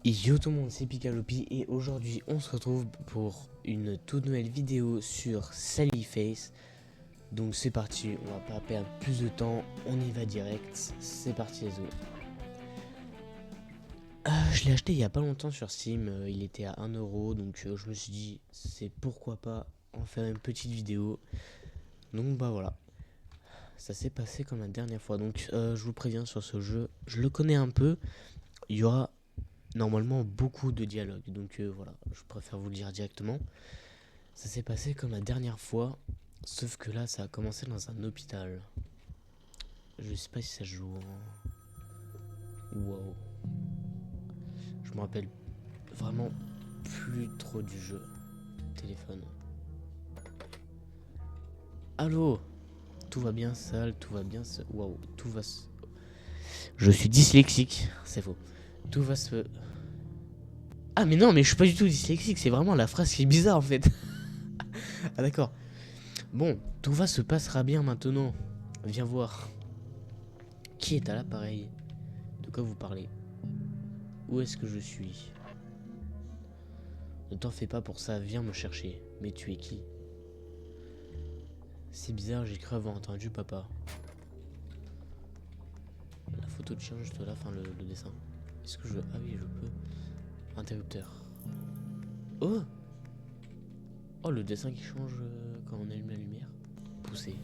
Yo tout le monde, c'est Picalopi et aujourd'hui on se retrouve pour une toute nouvelle vidéo sur Sally Face. Donc c'est parti, on va pas perdre plus de temps, on y va direct, c'est parti les autres. Je l'ai acheté il y a pas longtemps sur Steam, il était à 1€, donc je me suis dit c'est pourquoi pas en faire une petite vidéo. Donc bah voilà, ça s'est passé comme la dernière fois, donc je vous préviens sur ce jeu, je le connais un peu, il y aura normalement beaucoup de dialogues, donc voilà, je préfère vous le dire directement. Ça s'est passé comme la dernière fois, sauf que là ça a commencé dans un hôpital. Je sais pas si ça se joue en... Wow. Je me rappelle vraiment plus trop du jeu. Téléphone. Allô? Tout va bien, sale, tout va bien, waouh, tout va se... Je suis dyslexique, c'est faux. Tout va se... Ah mais non, mais je suis pas du tout dyslexique, c'est vraiment la phrase qui est bizarre en fait. Ah d'accord. Bon, tout va se passera bien maintenant. Viens voir. Qui est à l'appareil? De quoi vous parlez? Où est-ce que je suis? Ne t'en fais pas pour ça, viens me chercher. Mais tu es qui? C'est bizarre, j'ai cru avoir entendu papa. La photo de chien juste là, enfin le dessin. Est-ce que je... Ah oui, je peux. Interrupteur. Oh! Oh, le dessin qui change quand on allume la lumière. Pousser.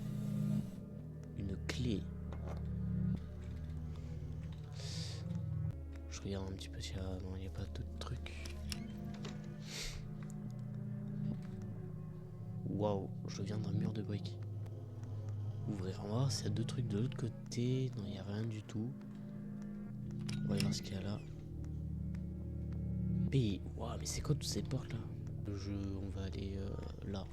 Une clé. Je regarde un petit peu si... Ah non, il n'y a pas d'autres trucs. Waouh, je viens d'un mur de briques. Ouvrir, on va voir s'il y a deux trucs de l'autre côté. Non, il n'y a rien du tout. On va aller voir ce qu'il y a là. Mais, waouh, mais c'est quoi toutes ces portes là? On va aller là.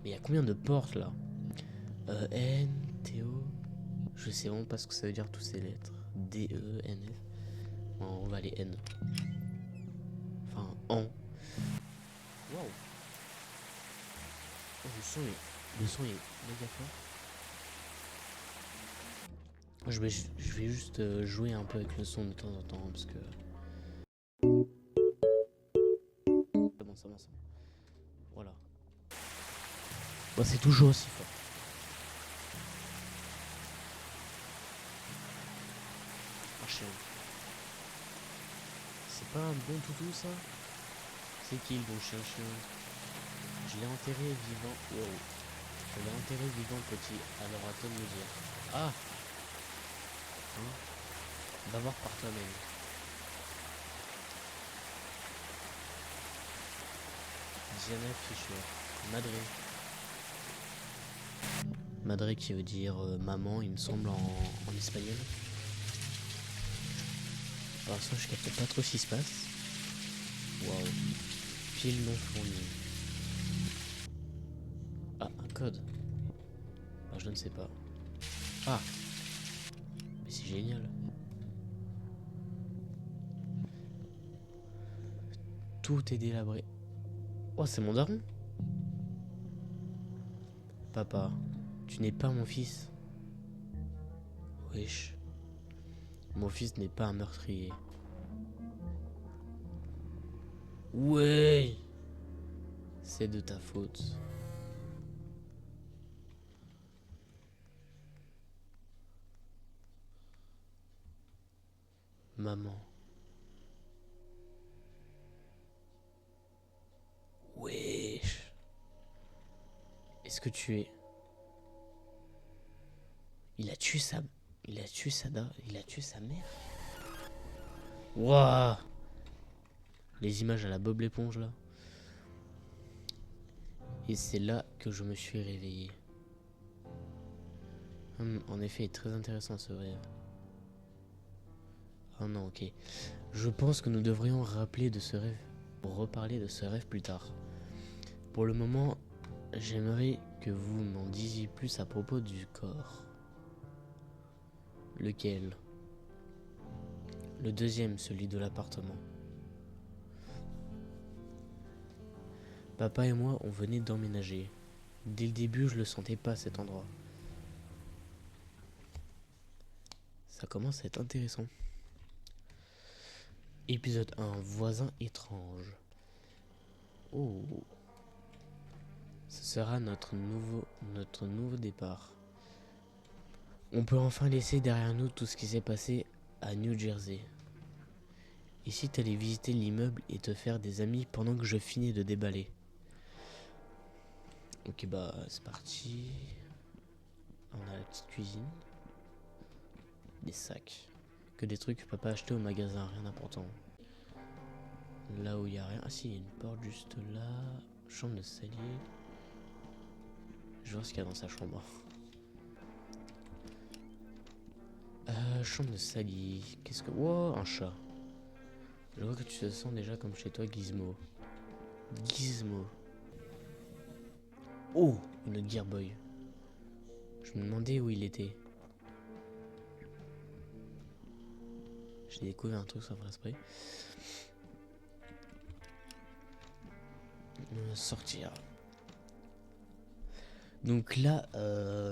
Mais il y a combien de portes là? N, Théo. Je sais vraiment pas ce que ça veut dire toutes ces lettres. D, E, N, F. Bon, on va aller N. Enfin, en. Waouh. Oh, le son est méga fort. Je vais juste jouer un peu avec le son de temps en temps parce que. C'est bon, c'est bon, c'est bon. Voilà. Bon, c'est toujours aussi fort. Un chien. C'est pas un bon toutou ça? C'est qui le bon chien? Je l'ai enterré vivant. Wow. Je l'ai enterré vivant petit. Alors à toi de me dire. Ah! Hein? Va voir par toi-même. Diana Fischer. Madré. Madré qui veut dire maman, il me semble en espagnol. Pour l'instant, je capte pas trop ce qui se passe. Waouh. Pile non fourni. Ah, un code. Ah, je ne sais pas. Ah! Mais c'est génial. Tout est délabré. Oh, c'est mon daron. Papa, tu n'es pas mon fils. Wesh. Mon fils n'est pas un meurtrier. Ouais. C'est de ta faute. Maman. Wesh. Est-ce que tu es... Il a tué sa... Il a tué sa mère. Wouah. Les images à la Bob l'éponge là. Et c'est là que je me suis réveillé. En effet, il est très intéressant ce rêve. Oh non, ok. Je pense que nous devrions rappeler de ce rêve. Pour reparler de ce rêve plus tard. Pour le moment, j'aimerais que vous m'en disiez plus à propos du corps. Lequel? Le deuxième, celui de l'appartement. Papa et moi, on venait d'emménager. Dès le début, je le sentais pas cet endroit. Ça commence à être intéressant. Épisode 1, voisin étrange. Oh, ce sera notre nouveau départ. On peut enfin laisser derrière nous tout ce qui s'est passé à New Jersey. Et si t'allais visiter l'immeuble et te faire des amis pendant que je finis de déballer? Ok, bah c'est parti. On a la petite cuisine. Des sacs. Que des trucs que papa a acheté au magasin, rien d'important. Là où il y a rien. Ah si, il y a une porte juste là. Chambre de Sally. Je vois ce qu'il y a dans sa chambre. Chambre de Sally. Qu'est-ce que... Wow, un chat. Je vois que tu te sens déjà comme chez toi, Gizmo. Gizmo. Oh, une Gearboy. Je me demandais où il était. J'ai découvert un truc sans faire exprès. Sortir. Donc là,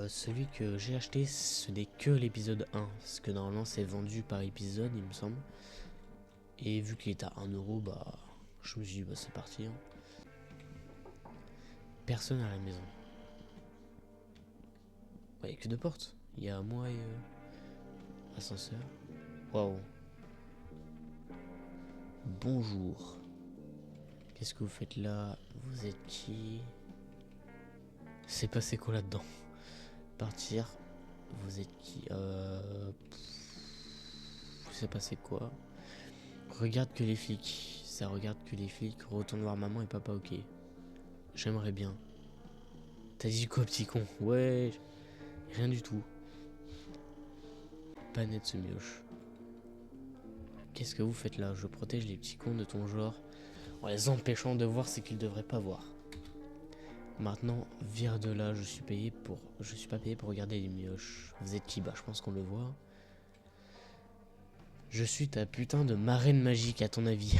celui que j'ai acheté, ce n'est que l'épisode 1. Parce que normalement, c'est vendu par épisode, il me semble. Et vu qu'il est à 1€, bah, je me suis dit, bah, c'est parti. Hein. Personne à la maison. Il n'y a que deux portes. Il y a moi et ascenseur. Waouh. Bonjour. Qu'est-ce que vous faites là? Vous êtes qui? C'est passé quoi là-dedans? Partir. Vous êtes qui? C'est passé quoi? Regarde que les flics. Ça regarde que les flics. Retourne voir maman et papa, ok. J'aimerais bien. T'as dit quoi, petit con? Ouais. Rien du tout. Pas net ce mioche. Qu'est-ce que vous faites là? Je protège les petits cons de ton genre en les empêchant de voir ce qu'ils devraient pas voir. Maintenant, vire de là, je suis pas payé pour regarder les mioches. Vous êtes qui? Bah, je pense qu'on le voit. Je suis ta putain de marraine magique, à ton avis.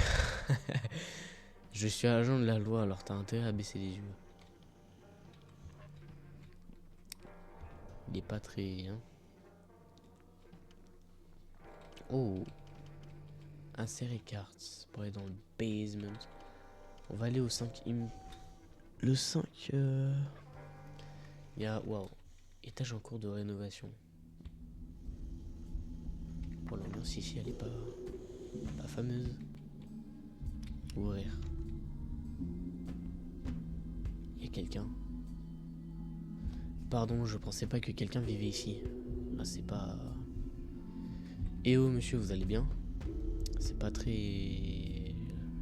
Je suis agent de la loi, alors t'as intérêt à baisser les yeux. Il est pas très... Hein. Oh. Insérer cartes pour aller dans le basement. On va aller au 5 Le 5... Il y a... Waouh. Étage en cours de rénovation. Pour l'ambiance ici, elle est pas fameuse. Ouvrir. Il y a quelqu'un. Pardon, je pensais pas que quelqu'un vivait ici. Ah, c'est pas... Eh oh, monsieur, vous allez bien? C'est pas très...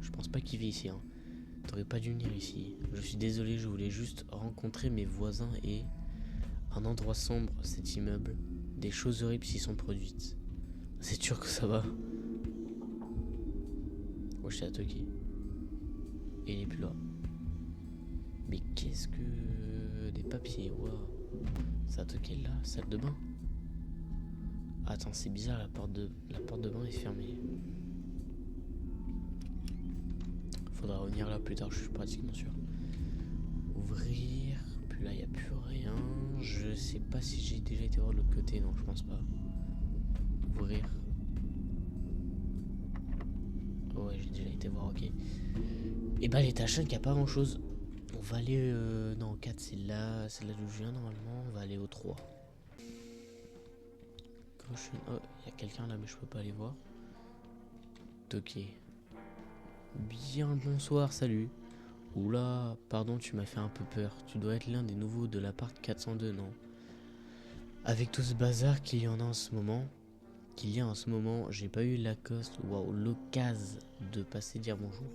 Je pense pas qu'il vit ici, hein. T'aurais pas dû venir ici. Je suis désolé, je voulais juste rencontrer mes voisins et... Un endroit sombre, cet immeuble. Des choses horribles s'y sont produites. C'est sûr que ça va. Moi, je suis à Toki. Et il est plus là. Mais qu'est-ce que... Des papiers, waouh. Ça a Toki là, salle de bain. Attends, c'est bizarre, la porte de bain est fermée. Faudra revenir là plus tard, je suis pratiquement sûr. Ouvrir. Puis là, il n'y a plus rien. Je sais pas si j'ai déjà été voir de l'autre côté. Non, je pense pas. Ouvrir. Ouais, j'ai déjà été voir, ok. Et bah, l'étage 5, il n'y a pas grand chose. On va aller... Non, 4, c'est là d'où je viens normalement. On va aller au 3. Oh, il y a quelqu'un là, mais je peux pas aller voir. Ok. Bien le bonsoir, salut. Oula, pardon, tu m'as fait un peu peur. Tu dois être l'un des nouveaux de l'appart 402, non? Avec tout ce bazar qu'il y en a en ce moment, j'ai pas eu l'occasion de passer dire bonjour.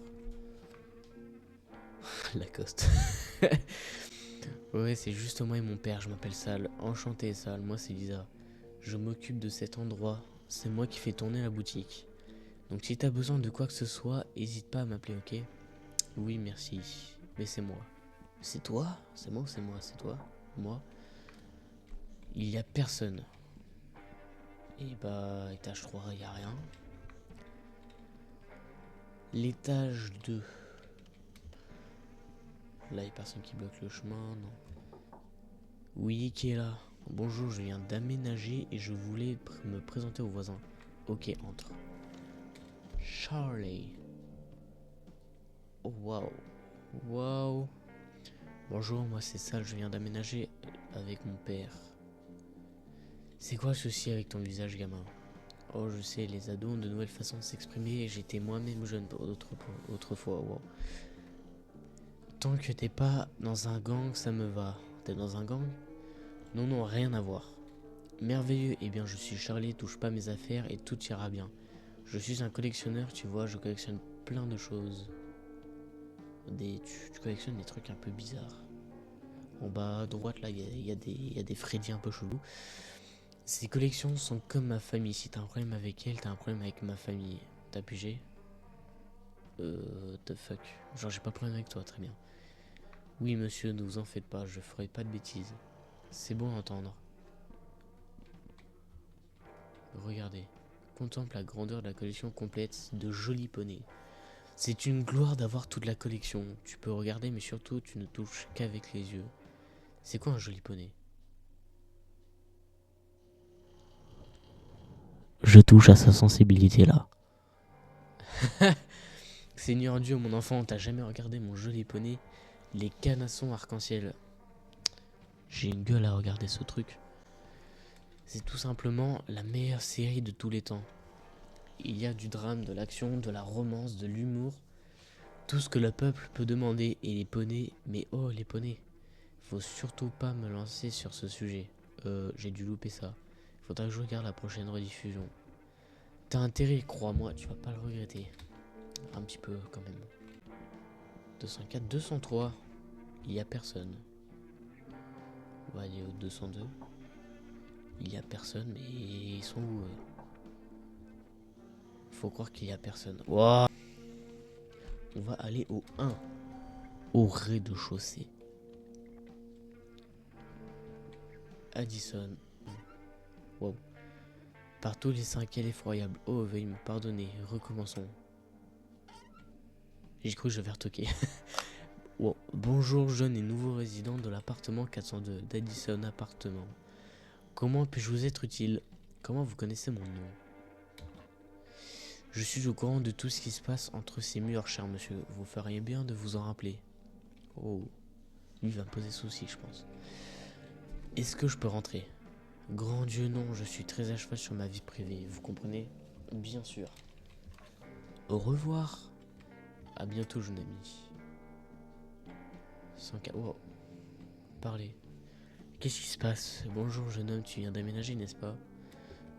Lacoste. Ouais, c'est juste moi et mon père, je m'appelle Sal. Enchanté, Sal, moi c'est Lisa. Je m'occupe de cet endroit, c'est moi qui fais tourner la boutique. Donc si t'as besoin de quoi que ce soit, hésite pas à m'appeler, ok? Oui, merci. Mais c'est moi. C'est toi? C'est moi ou c'est moi? C'est toi? Moi? Il y a personne. Et bah, étage 3, il y a rien. L'étage 2. Là, il y a personne qui bloque le chemin, non. Oui, qui est là? Bonjour, je viens d'aménager et je voulais me présenter aux voisins. Ok, entre. Charlie. Oh waouh. Waouh. Bonjour, moi c'est Sal, je viens d'aménager avec mon père. C'est quoi le souci avec ton visage, gamin? Oh, je sais, les ados ont de nouvelles façons de s'exprimer et j'étais moi-même jeune autrefois. Wow. Tant que t'es pas dans un gang, ça me va. T'es dans un gang? Non, non, rien à voir. Merveilleux, eh bien je suis Charlie, touche pas mes affaires et tout ira bien. Je suis un collectionneur, tu vois, je collectionne plein de choses. Tu collectionnes des trucs un peu bizarres. En bas à droite, là, il y a des Freddy un peu chelous. Ces collections sont comme ma famille. Si t'as un problème avec elle, t'as un problème avec ma famille. T'as pigé? The fuck. Genre, j'ai pas de problème avec toi, très bien. Oui, monsieur, ne vous en faites pas, je ferai pas de bêtises. C'est bon à entendre. Regardez. Contemple la grandeur de la collection complète de jolis poneys. C'est une gloire d'avoir toute la collection. Tu peux regarder, mais surtout, tu ne touches qu'avec les yeux. C'est quoi un joli poney? Je touche à sa sensibilité là. Seigneur Dieu, mon enfant, t'as jamais regardé mon joli poney? Les canassons arc-en-ciel. J'ai une gueule à regarder ce truc. C'est tout simplement la meilleure série de tous les temps. Il y a du drame, de l'action, de la romance, de l'humour. Tout ce que le peuple peut demander. Et les poneys, mais oh les poneys. Faut surtout pas me lancer sur ce sujet. J'ai dû louper ça. Faudra que je regarde la prochaine rediffusion. T'as intérêt, crois-moi, tu vas pas le regretter. Un petit peu quand même. 204, 203. Il y a personne. On va aller au 202. Il y a personne, mais ils sont où Faut croire qu'il y a personne. Wow. On va aller au 1. Au rez-de-chaussée. Addison. Wow. Par tous les 5, elle est effroyable. Oh, veuillez me pardonner. Recommençons. J'ai cru que je vais retoquer. Wow. Bonjour, jeune et nouveau résident de l'appartement 402 d'Addison Appartement. Comment puis-je vous être utile? Comment vous connaissez mon nom? Je suis au courant de tout ce qui se passe entre ces murs, cher monsieur. Vous feriez bien de vous en rappeler. Oh, lui va me poser souci, je pense. Est-ce que je peux rentrer? Grand Dieu, non, je suis très à cheval sur ma vie privée, vous comprenez? Bien sûr. Au revoir. À bientôt, jeune ami. Sans cas. Oh, parlez. Qu'est-ce qui se passe? Bonjour, jeune homme, tu viens d'aménager, n'est-ce pas?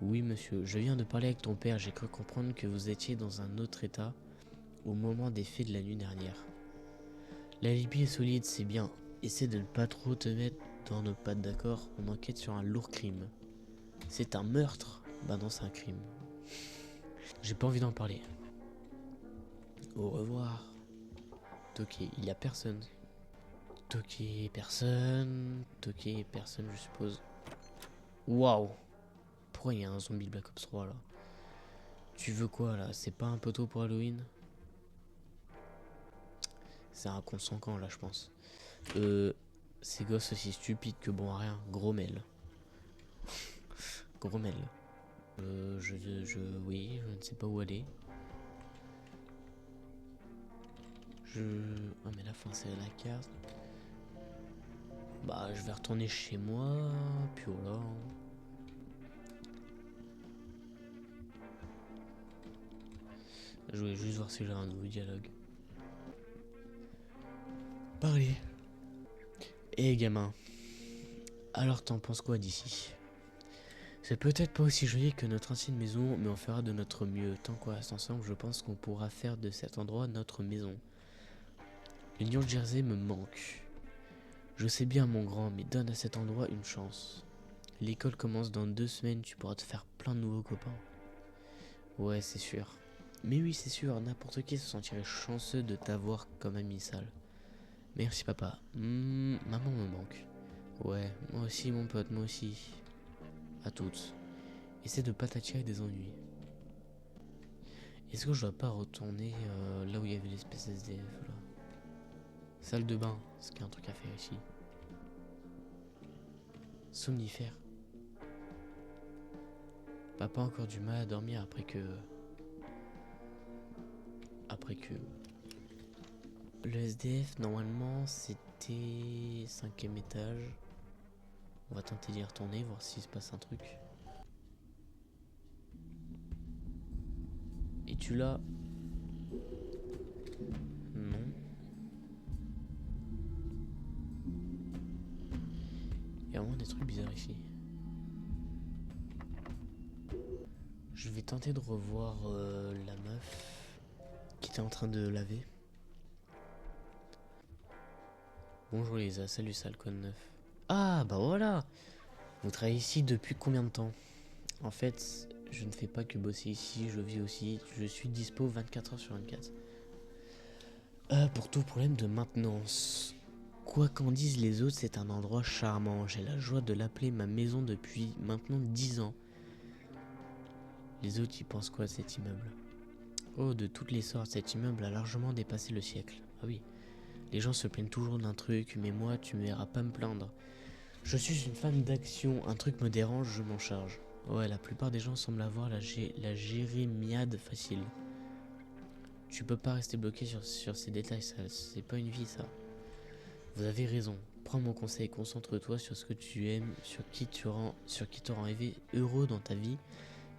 Oui, monsieur, je viens de parler avec ton père. J'ai cru comprendre que vous étiez dans un autre état au moment des faits de la nuit dernière. L'alibi est solide, c'est bien. Essaie de ne pas trop te mettre dans nos pattes, d'accord? On enquête sur un lourd crime. C'est un meurtre? Bah non, c'est un crime. J'ai pas envie d'en parler. Au revoir. Toqué, il y a personne. Toqué, personne. Toqué, personne, je suppose. Waouh! Pourquoi il y a un zombie Black Ops 3 là? Tu veux quoi là? C'est pas un poteau pour Halloween? C'est un con sans camp là, je pense. Ces gosses aussi stupides que bon à rien. Gros mail. Gros mail. Oui, je ne sais pas où aller. Ah mais la fin c'est la carte. Bah je vais retourner chez moi. Puis voilà. Je voulais juste voir si j'ai un nouveau dialogue. Parlez. Eh gamin. Alors t'en penses quoi d'ici? C'est peut-être pas aussi joli que notre ancienne maison, mais on fera de notre mieux. Tant qu'on reste ensemble, je pense qu'on pourra faire de cet endroit notre maison. Le New Jersey me manque. Je sais bien mon grand, mais donne à cet endroit une chance. L'école commence dans 2 semaines, tu pourras te faire plein de nouveaux copains. Ouais, c'est sûr. Mais oui, c'est sûr, n'importe qui se sentirait chanceux de t'avoir comme ami sale. Merci papa. Maman me manque. Ouais, moi aussi mon pote, moi aussi. À toutes. Essaie de pas t'attirer des ennuis. Est-ce que je dois pas retourner là où il y avait l'espèce SDF là? Salle de bain, est-ce qu'il y a un truc à faire ici? Somnifère. Papa a encore du mal à dormir après que... après que... Le SDF, normalement, c'était 5e étage. On va tenter d'y retourner, voir s'il se passe un truc. Et tu l'as? Non. Il y a vraiment des trucs bizarres ici. Je vais tenter de revoir la meuf qui était en train de laver. Bonjour Lisa, salut Salcon 9. Ah bah voilà. Vous travaillez ici depuis combien de temps? En fait, je ne fais pas que bosser ici, je vis aussi. Je suis dispo 24 heures sur 24. Pour tout problème de maintenance. Quoi qu'en disent les autres, c'est un endroit charmant. J'ai la joie de l'appeler ma maison depuis maintenant 10 ans. Les autres, ils pensent quoi de cet immeuble? Oh, de toutes les sortes, cet immeuble a largement dépassé le siècle. Ah oui, les gens se plaignent toujours d'un truc, mais moi, tu me verras pas me plaindre. Je suis une femme d'action, un truc me dérange, je m'en charge. Ouais, la plupart des gens semblent avoir la jérémiade facile. Tu peux pas rester bloqué sur ces détails, ça, c'est pas une vie ça. Vous avez raison, prends mon conseil, concentre-toi sur ce que tu aimes, sur qui te rend heureux dans ta vie,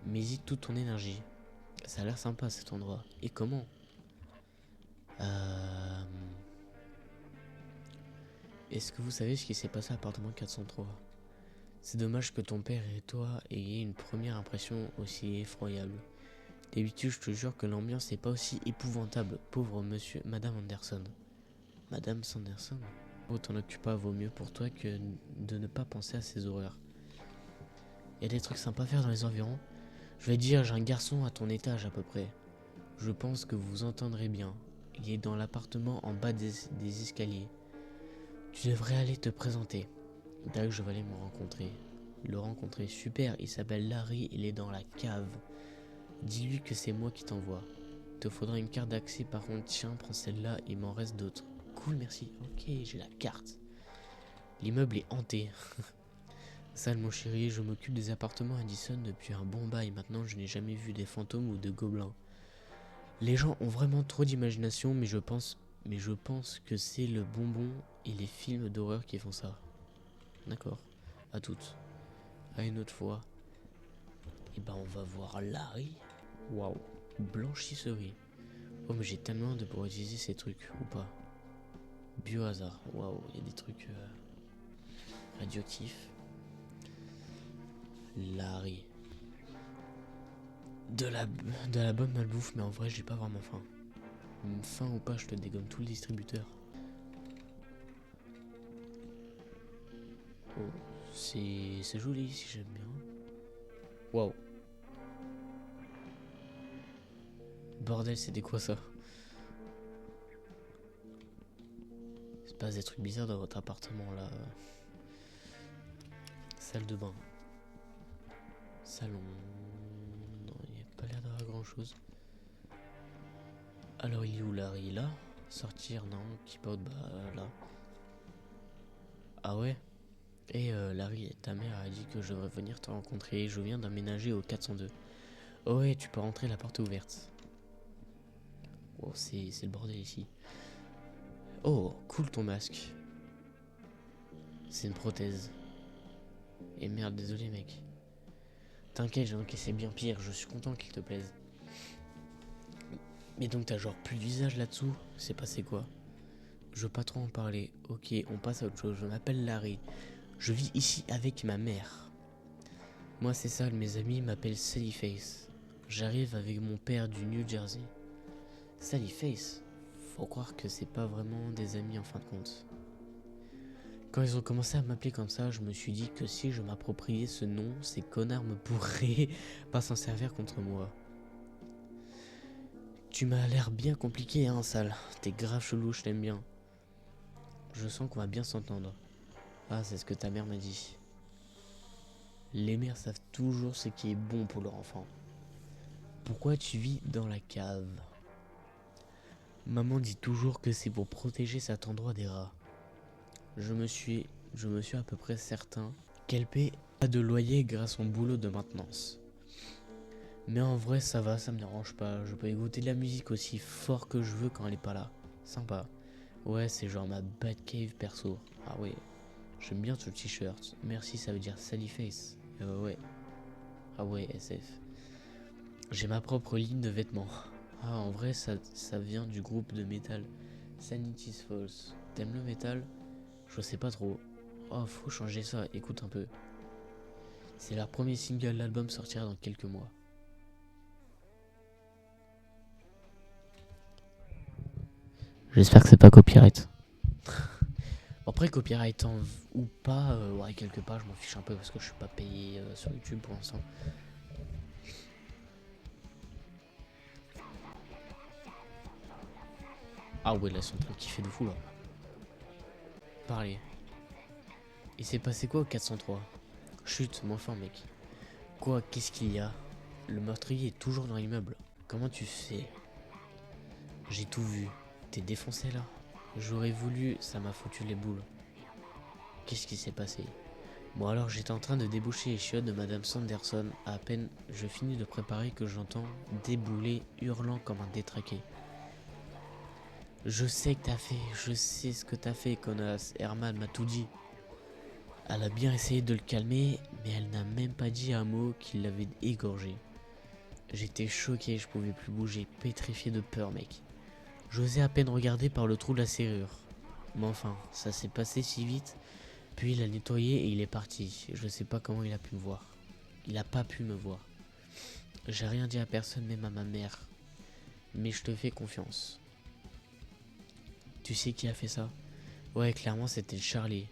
mais hésite toute ton énergie. Ça a l'air sympa cet endroit. Et comment? Est-ce que vous savez ce qui s'est passé à l'appartement 403? C'est dommage que ton père et toi ayez une première impression aussi effroyable. D'habitude, je te jure que l'ambiance n'est pas aussi épouvantable, pauvre madame Anderson. Madame Sanderson? Oh, t'en occupe pas, vaut mieux pour toi que de ne pas penser à ces horreurs. Y a des trucs sympas à faire dans les environs? Je vais dire, j'ai un garçon à ton étage à peu près. Je pense que vous vous entendrez bien. Il est dans l'appartement en bas des escaliers. Tu devrais aller te présenter. D'ailleurs, je vais aller le rencontrer. Super, il s'appelle Larry, il est dans la cave. Dis-lui que c'est moi qui t'envoie. Te faudra une carte d'accès par contre, tiens, prends celle-là, il m'en reste d'autres. Cool, merci. Ok, j'ai la carte. L'immeuble est hanté. Sale mon chéri, je m'occupe des appartements Addison depuis un bon bail. Maintenant, je n'ai jamais vu des fantômes ou de gobelins. Les gens ont vraiment trop d'imagination, mais je pense que c'est le bonbon et les films d'horreur qui font ça. D'accord. À toutes. À une autre fois. Et ben on va voir Larry. Waouh. Blanchisserie. Oh mais j'ai tellement de pour utiliser ces trucs ou pas. Biohazard. Waouh, il y a des trucs radioactifs. Larry. De la bonne malbouffe, mais en vrai j'ai pas vraiment faim. Faim ou pas, je te dégomme tout le distributeur. Oh, c'est joli ici, j'aime bien. Waouh. Bordel, c'était quoi ça? Il se passe des trucs bizarres dans votre appartement là. Salle de bain. Salon. Non, il n'y a pas l'air d'avoir grand chose. Alors il est où Larry? Là? Sortir? Non. Keep out? Bah là. Ah ouais? Et Larry, ta mère a dit que je devrais venir te rencontrer. Je viens d'emménager au 402. Oh ouais, tu peux rentrer, la porte est ouverte. Oh, c'est le bordel ici. Oh, cool ton masque. C'est une prothèse. Et merde, désolé mec. T'inquiète, j'ai encaissé bien pire, je suis content qu'il te plaise. Mais donc t'as genre plus de visage là-dessous? C'est passé quoi? Je veux pas trop en parler. Ok, on passe à autre chose. Je m'appelle Larry. Je vis ici avec ma mère. Moi c'est ça, mes amis m'appellent Sallyface. J'arrive avec mon père du New Jersey. Sallyface? Faut croire que c'est pas vraiment des amis en fin de compte. Quand ils ont commencé à m'appeler comme ça, je me suis dit que si je m'appropriais ce nom, ces connards me pourraient pas s'en servir contre moi. Tu m'as l'air bien compliqué, hein, sale. T'es grave chelou, je t'aime bien. Je sens qu'on va bien s'entendre. Ah, c'est ce que ta mère m'a dit. Les mères savent toujours ce qui est bon pour leur enfant. Pourquoi tu vis dans la cave? Maman dit toujours que c'est pour protéger cet endroit des rats. Je me suis à peu près certain qu'elle paie pas de loyer grâce à son boulot de maintenance. Mais en vrai, ça va, ça me dérange pas. Je peux écouter de la musique aussi fort que je veux quand elle est pas là. Sympa. Ouais, c'est genre ma Batcave perso. Ah ouais, j'aime bien ce t-shirt. Merci, ça veut dire Sallyface. Ouais. Ah ouais, SF. J'ai ma propre ligne de vêtements. Ah, en vrai, ça vient du groupe de métal Sanity's Falls. T'aimes le métal? Je sais pas trop. Oh, faut changer ça, écoute un peu. C'est leur premier single, l'album sortira dans quelques mois. J'espère que c'est pas copyright. Après, copyright ou pas, ouais, quelque part, je m'en fiche un peu parce que je suis pas payé sur YouTube pour l'instant. Ah ouais, là, ils sont en train de kiffer de fou, là. Parlez. Il s'est passé quoi au 403? Chut, moins fort, mec. Quoi, qu'est-ce qu'il y a? Le meurtrier est toujours dans l'immeuble. Comment tu fais? J'ai tout vu. T'es défoncé, là? J'aurais voulu, ça m'a foutu les boules. Qu'est-ce qui s'est passé? Bon alors j'étais en train de déboucher les chiottes de Madame Sanderson. À peine je finis de préparer que j'entends débouler hurlant comme un détraqué. Je sais que t'as fait, je sais ce que t'as fait, connasse. Herman m'a tout dit. Elle a bien essayé de le calmer, mais elle n'a même pas dit un mot qu'il l'avait égorgé. J'étais choqué, je pouvais plus bouger, pétrifié de peur, mec. J'osais à peine regarder par le trou de la serrure. Mais enfin, ça s'est passé si vite. Puis il a nettoyé et il est parti. Je sais pas comment il a pu me voir. Il a pas pu me voir. J'ai rien dit à personne, même à ma mère. Mais je te fais confiance. Tu sais qui a fait ça? Ouais, clairement c'était Charlie,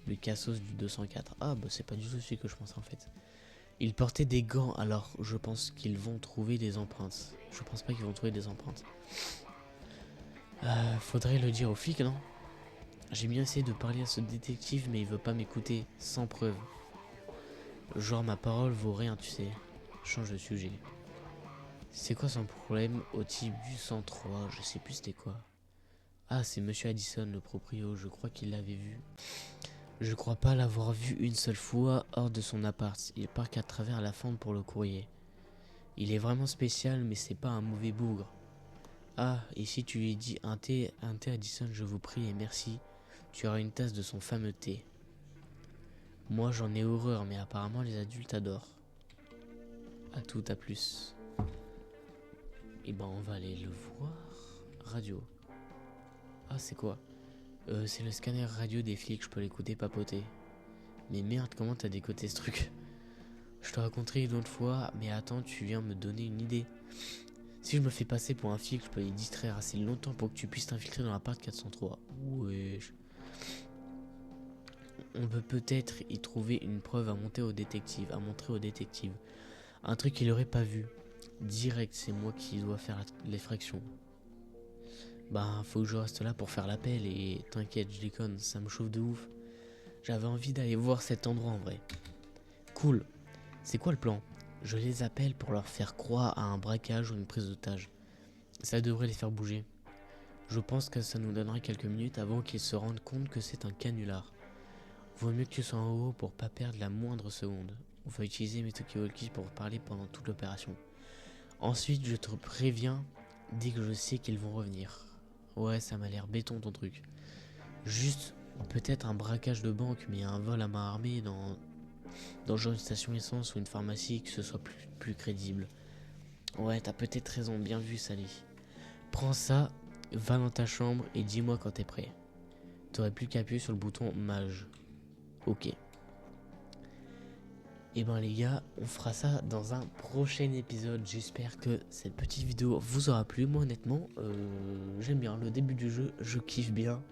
le cassos du 204. Ah bah c'est pas du tout celui que je pensais en fait. Il portait des gants, alors je pense qu'ils vont trouver des empreintes. Je pense pas qu'ils vont trouver des empreintes. Faudrait le dire aux flics, non? J'ai bien essayé de parler à ce détective, mais il veut pas m'écouter, sans preuve. Genre ma parole vaut rien, tu sais. Change de sujet. C'est quoi son problème au type du 103? Je sais plus c'était quoi. Ah, c'est Monsieur Addison, le proprio, je crois qu'il l'avait vu. Je crois pas l'avoir vu une seule fois hors de son appart. Il parque à travers la fente pour le courrier. Il est vraiment spécial, mais c'est pas un mauvais bougre. Ah, et si tu lui dis un thé Addison, je vous prie et merci, tu auras une tasse de son fameux thé. Moi j'en ai horreur, mais apparemment les adultes adorent. À tout, à plus. Et ben on va aller le voir. Radio. Ah, c'est quoi? C'est le scanner radio des flics, je peux l'écouter papoter. Mais merde, comment t'as décoté ce truc? Je te raconterai une autre fois, mais attends, tu viens me donner une idée. Si je me fais passer pour un flic, je peux les distraire assez longtemps pour que tu puisses t'infiltrer dans l'appart 403. Wesh. On peut peut-être y trouver une preuve à montrer au détective. Un truc qu'il aurait pas vu. Direct, c'est moi qui dois faire l'effraction. Bah, faut que je reste là pour faire l'appel et t'inquiète, je déconne, ça me chauffe de ouf. J'avais envie d'aller voir cet endroit en vrai. Cool. C'est quoi le plan? Je les appelle pour leur faire croire à un braquage ou une prise d'otage. Ça devrait les faire bouger. Je pense que ça nous donnerait quelques minutes avant qu'ils se rendent compte que c'est un canular. Vaut mieux que tu sois en haut pour pas perdre la moindre seconde. On va utiliser mes talkie-walkies pour parler pendant toute l'opération. Ensuite, je te préviens dès que je sais qu'ils vont revenir. Ouais, ça m'a l'air béton ton truc. Juste, peut-être un braquage de banque, mais un vol à main armée dans genre une station essence ou une pharmacie, que ce soit plus crédible. Ouais, t'as peut-être raison, bien vu Sally. Prends ça, va dans ta chambre et dis-moi quand t'es prêt. T'aurais plus qu'à appuyer sur le bouton mage. Ok. Et ben les gars, on fera ça dans un prochain épisode. J'espère que cette petite vidéo vous aura plu. Moi honnêtement, j'aime bien le début du jeu, je kiffe bien.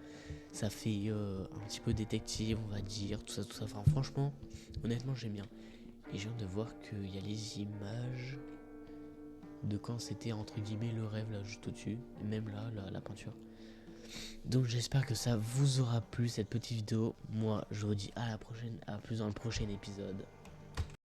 Ça fait un petit peu détective, on va dire, tout ça. Enfin franchement, honnêtement j'aime bien. Et je viens de voir qu'il y a les images de quand c'était entre guillemets le rêve là juste au-dessus. Et même là, la peinture. Donc j'espère que ça vous aura plu cette petite vidéo. Moi je vous dis à la prochaine, à plus dans le prochain épisode.